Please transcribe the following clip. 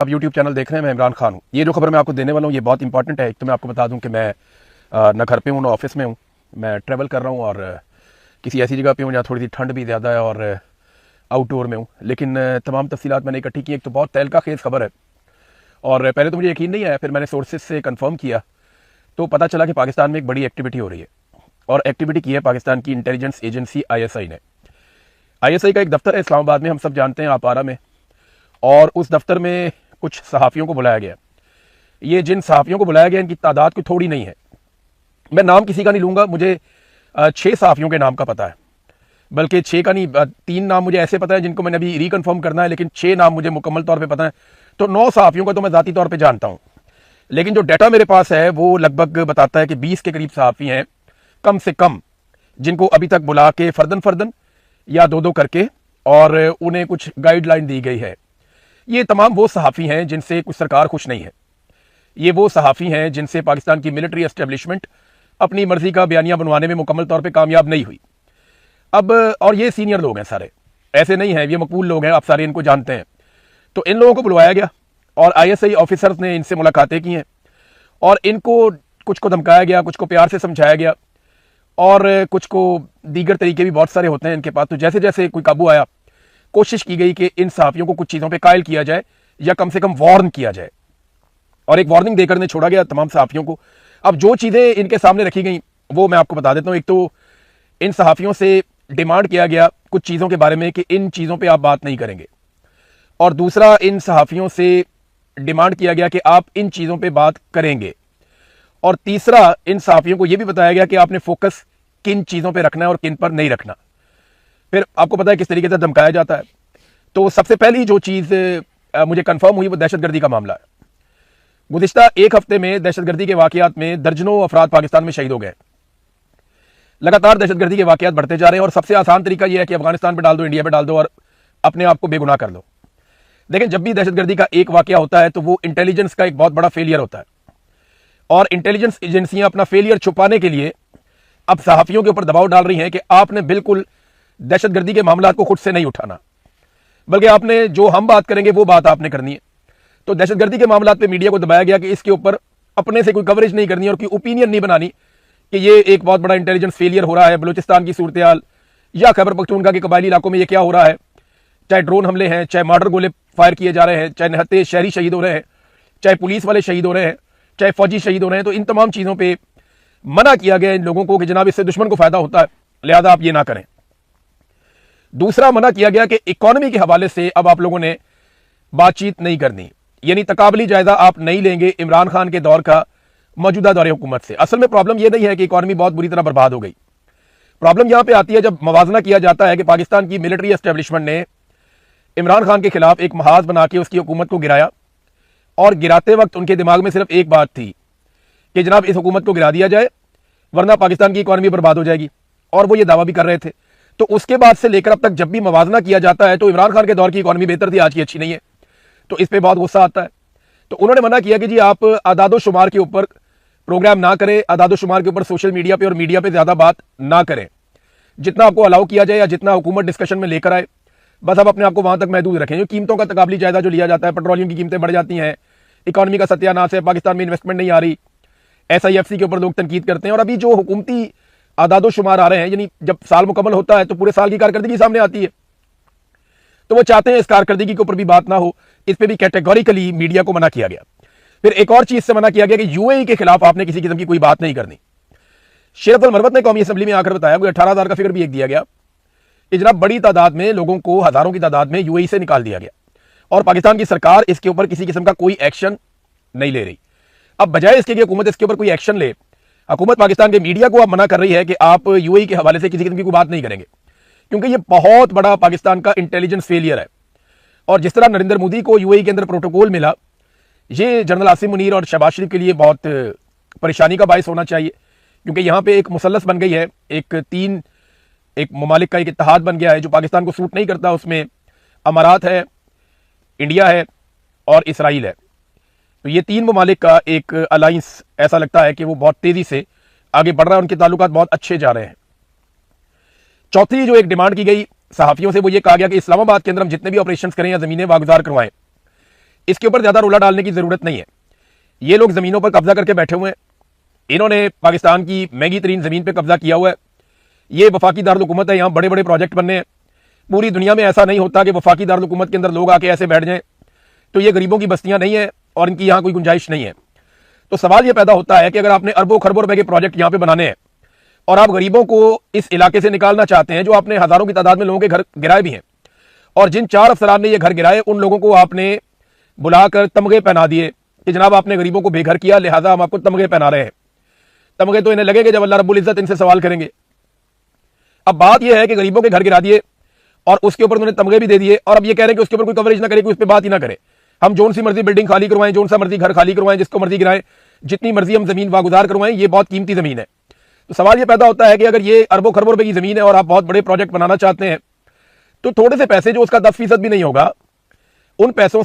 आप YouTube channel देख रहे हैं। मैं इमरान खान हूँ। ये जो खबर मैं आपको देने वाला हूँ ये बहुत इंपॉर्टेंट है। एक तो मैं आपको बता दूँ कि मैं न घर पे हूँ न ऑफिस में हूँ। मैं ट्रैवल कर रहा हूँ और किसी ऐसी जगह पे हूँ जहाँ थोड़ी सी ठंड भी ज़्यादा है और आउटडोर में हूँ। लेकिन तमाम तफसीलात मैंने इकट्ठी की। एक तो बहुत तहलका खेज़ खबर है और पहले तो मुझे यकीन नहीं आया, फिर मैंने सोर्सेज से कन्फर्म किया तो पता चला कि पाकिस्तान में एक बड़ी एक्टिविटी हो रही है। और एक्टिविटी की है पाकिस्तान की इंटेलिजेंस एजेंसी ISI ने। ISI का एक दफ्तर है इस्लामाबाद में, हम सब जानते हैं, आपारा में। और उस दफ्तर में कुछ सहाफ़ियों को बुलाया गया। ये जिन सहाफ़ियों को बुलाया गया इनकी तादाद कोई थोड़ी नहीं है। मैं नाम किसी का नहीं लूँगा, मुझे 6 सहाफ़ियों के नाम का पता है, बल्कि 6 का नहीं, 3 नाम मुझे ऐसे पता है जिनको मैंने अभी रिकन्फर्म करना है, लेकिन 6 नाम मुझे मुकम्मल तौर पे पता है। तो 9 सहाफ़ियों को तो मैं ज़ाती तौर पे जानता हूँ, लेकिन जो डाटा मेरे पास है वो लगभग बताता है कि 20 के करीब सहाफ़ी हैं कम से कम, जिनको अभी तक बुला के फ़र्दन फ़र्दन या 2-2 करके और उन्हें कुछ गाइडलाइन दी गई है। ये तमाम वो सहाफ़ी हैं जिनसे कुछ सरकार खुश नहीं है। ये वो सहाफ़ी हैं जिनसे पाकिस्तान की मिलिट्री एस्टेब्लिशमेंट अपनी मर्जी का बयानिया बनवाने में मुकम्मल तौर पे कामयाब नहीं हुई। अब और ये सीनियर लोग हैं सारे, ऐसे नहीं हैं, ये मकबूल लोग हैं, आप सारे इनको जानते हैं। तो इन लोगों को बुलवाया गया और ISI ऑफिसर्स ने इनसे मुलाकातें की हैं और इनको कुछ को धमकाया गया, कुछ को प्यार से समझाया गया और कुछ को दीगर तरीके भी बहुत सारे होते हैं इनके पास। तो जैसे जैसे कोई काबू आया, कोशिश की गई कि इन सहाफ़ियों को कुछ चीज़ों पे कायल किया जाए या कम से कम वार्न किया जाए, और एक वार्निंग देकर ने छोड़ा गया तमाम सहाफ़ियों को। अब जो चीज़ें इनके सामने रखी गई वो मैं आपको बता देता हूँ। एक तो इन सहाफ़ियों से डिमांड किया गया कुछ चीज़ों के बारे में कि इन चीज़ों पे आप बात नहीं करेंगे, और दूसरा इन सहाफ़ियों से डिमांड किया गया कि आप इन चीज़ों पे बात करेंगे, और तीसरा इन सहाफ़ियों को यह भी बताया गया कि आपने फोकस किन चीज़ों पे रखना है और किन पर नहीं रखना। फिर आपको पता है किस तरीके से धमकाया जाता है। तो सबसे पहली जो चीज़ मुझे कंफर्म हुई वो दहशतगर्दी का मामला है। गुज़िश्ता एक हफ्ते में दहशतगर्दी के वाक़यात में दर्जनों अफराद पाकिस्तान में शहीद हो गए। लगातार दहशतगर्दी के वाक़यात बढ़ते जा रहे हैं और सबसे आसान तरीका यह है कि अफगानिस्तान पर डाल दो, इंडिया पर डाल दो और अपने आप को बेगुनाह कर दो। लेकिन जब भी दहशतगर्दी का एक वाक़या होता है तो वो इंटेलिजेंस का एक बहुत बड़ा फेलियर होता है, और इंटेलिजेंस एजेंसियां अपना फेलियर छुपाने के लिए अब सहाफ़ियों के ऊपर दबाव डाल रही हैं कि आपने बिल्कुल दहशतगर्दी के मामला को खुद से नहीं उठाना, बल्कि आपने जो हम बात करेंगे वो बात आपने करनी है। तो दहशतगर्दी के मामला पे मीडिया को दबाया गया कि इसके ऊपर अपने से कोई कवरेज नहीं करनी और कोई ओपिनियन नहीं बनानी कि ये एक बहुत बड़ा इंटेलिजेंस फेलियर हो रहा है, बलूचिस्तान की सूरत हाल या खैबर पख्तूनख्वा के कबायली इलाकों में ये क्या हो रहा है, चाहे ड्रोन हमले हैं, चाहे मॉर्टर गोले फायर किए जा रहे हैं, चाहे निहत्ते शहरी शहीद हो रहे हैं, चाहे पुलिस वाले शहीद हो रहे हैं, चाहे फौजी शहीद हो रहे हैं। तो इन तमाम चीज़ों पर मना किया गया इन लोगों को कि जनाब इससे दुश्मन को फायदा होता है, लिहाजा आप ये ना करें। दूसरा मना किया गया कि इकोनॉमी के हवाले से अब आप लोगों ने बातचीत नहीं करनी, यानी तकाबली जायजा आप नहीं लेंगे इमरान खान के दौर का मौजूदा दौर हुकूमत से। असल में प्रॉब्लम यह नहीं है कि इकोनॉमी बहुत बुरी तरह बर्बाद हो गई। प्रॉब्लम यहां पे आती है जब मवाजना किया जाता है कि पाकिस्तान की मिलिट्री एस्टेब्लिशमेंट ने इमरान खान के खिलाफ एक महाज बना के उसकी हुकूमत को गिराया, और गिराते वक्त उनके दिमाग में सिर्फ एक बात थी कि जनाब इस हुकूमत को गिरा दिया जाए वरना पाकिस्तान की इकोनॉमी बर्बाद हो जाएगी, और वो ये दावा भी कर रहे थे। तो उसके बाद से लेकर अब तक जब भी मवाजना किया जाता है तो इमरान खान के दौर की इकोनॉमी बेहतर थी, आज की अच्छी नहीं है। तो इस पे बहुत गुस्सा आता है। तो उन्होंने मना किया कि जी आप आदादो शुमार के ऊपर प्रोग्राम ना करें, आदादो शुमार के ऊपर सोशल मीडिया पे और मीडिया पे ज्यादा बात ना करें, जितना आपको अलाउ किया जाए या जितना हुकूमत डिस्कशन में लेकर आए बस आप अपने आप को वहां तक महदूद रखें। जो कीमतों का तकाबली जायजा जो लिया जाता है, पेट्रोलियम की कीमतें बढ़ जाती हैं, इकोनॉमी का सत्यानाश है, पाकिस्तान में इन्वेस्टमेंट नहीं आ रही, SIFC के ऊपर लोग तनकीद करते हैं। और अभी जो हुकूमती आदादो शुमार आ रहे हैं, यानी जब साल मुकम्मल होता है तो पूरे साल की कारकर्दगी सामने आती है, तो वो चाहते हैं इस कारकर्दगी के ऊपर भी बात ना हो। इस पे भी कैटेगोरिकली मीडिया को मना किया गया। फिर एक और चीज से मना किया गया कि UAE के खिलाफ आपने किसी किस्म की कोई बात नहीं करनी। शेरफ अल मरवत ने कौमी असेंबली में आकर बताया, 18,000 का फिगर भी एक दिया गया कि जनाब बड़ी तादाद में लोगों को, हजारों की तादाद में UAE से निकाल दिया गया और पाकिस्तान की सरकार इसके ऊपर किसी किस्म का कोई एक्शन नहीं ले रही। अब बजाय इसके कि हुकूमत इसके ऊपर कोई एक्शन ले, हुकूमत पाकिस्तान के मीडिया को अब मना कर रही है कि आप UAE के हवाले से किसी किस्म की कोई बात नहीं करेंगे, क्योंकि ये बहुत बड़ा पाकिस्तान का इंटेलिजेंस फेलियर है। और जिस तरह नरेंद्र मोदी को UAE के अंदर प्रोटोकॉल मिला, ये जनरल आसिम मुनीर और शहबाज शरीफ के लिए बहुत परेशानी का बायस होना चाहिए, क्योंकि यहाँ पे एक मुसल्लस बन गई है, एक ममालिक का एक इत्तेहाद बन गया है जो पाकिस्तान को सूट नहीं करता। उसमें अमारात है, इंडिया है और इसराइल है। तो ये 3 ममालिक का एक अलायंस ऐसा लगता है कि वो बहुत तेजी से आगे बढ़ रहा है, उनके ताल्लुकात बहुत अच्छे जा रहे हैं। चौथी जो एक डिमांड की गई सहाफियों से वो ये कहा गया कि इस्लामाबाद के अंदर हम जितने भी ऑपरेशंस करें या जमीनें वागुजार करवाएं, इसके ऊपर ज़्यादा रोला डालने की ज़रूरत नहीं है। ये लोग ज़मीनों पर कब्जा करके बैठे हुए हैं। इन्होंने पाकिस्तान की महंगी तरीन ज़मीन पर कब्जा किया हुआ है। ये वफाकी दारुल-हुकूमत है, यहाँ बड़े बड़े प्रोजेक्ट बनने हैं। पूरी दुनिया में ऐसा नहीं होता कि वफाकी दारुल-हुकूमत के अंदर लोग आके ऐसे बैठ जाएं। तो ये गरीबों की बस्तियां नहीं है और इनकी यहाँ कोई गुंजाइश नहीं है। तो सवाल ये पैदा होता है कि अगर आपने अरबों खरबों रुपए के प्रोजेक्ट यहाँ पे बनाने हैं और आप गरीबों को इस इलाके से निकालना चाहते हैं, जो आपने हजारों की तादाद में लोगों के घर गिराए भी हैं, और जिन 4 अफसरान ने ये घर गिराए उन लोगों को आपने बुलाकर तमगे पहना दिए कि जनाब आपने गरीबों को बेघर किया, लिहाजा हम आपको तमगे पहना रहे हैं। तमगे तो इन्हें लगेंगे जब अल्लाह रब्बुल इज्जत इनसे सवाल करेंगे। अब बात यह है कि गरीबों के घर गिरा दिए और उसके ऊपर उन्होंने तमगे भी दे दिए, और अब ये कह रहे हैं कि उसके ऊपर कोई कवरेज ना करे, कोई उस पर बात ही ना करे। हम जोन सी मर्जी बिल्डिंग खाली करवाएं, जोन सा मर्जी घर खाली करवाएं, जिसको मर्जी गिराएं, जितनी मर्जी हम जमीन वागुजार करवाएं, ये बहुत कीमती जमीन है। तो सवाल ये पैदा होता है कि अगर ये अरबों खरबों रुपए की जमीन है और आप बहुत बड़े प्रोजेक्ट बनाना चाहते हैं, तो थोड़े से पैसे, जो उसका 10% भी नहीं होगा, उन पैसों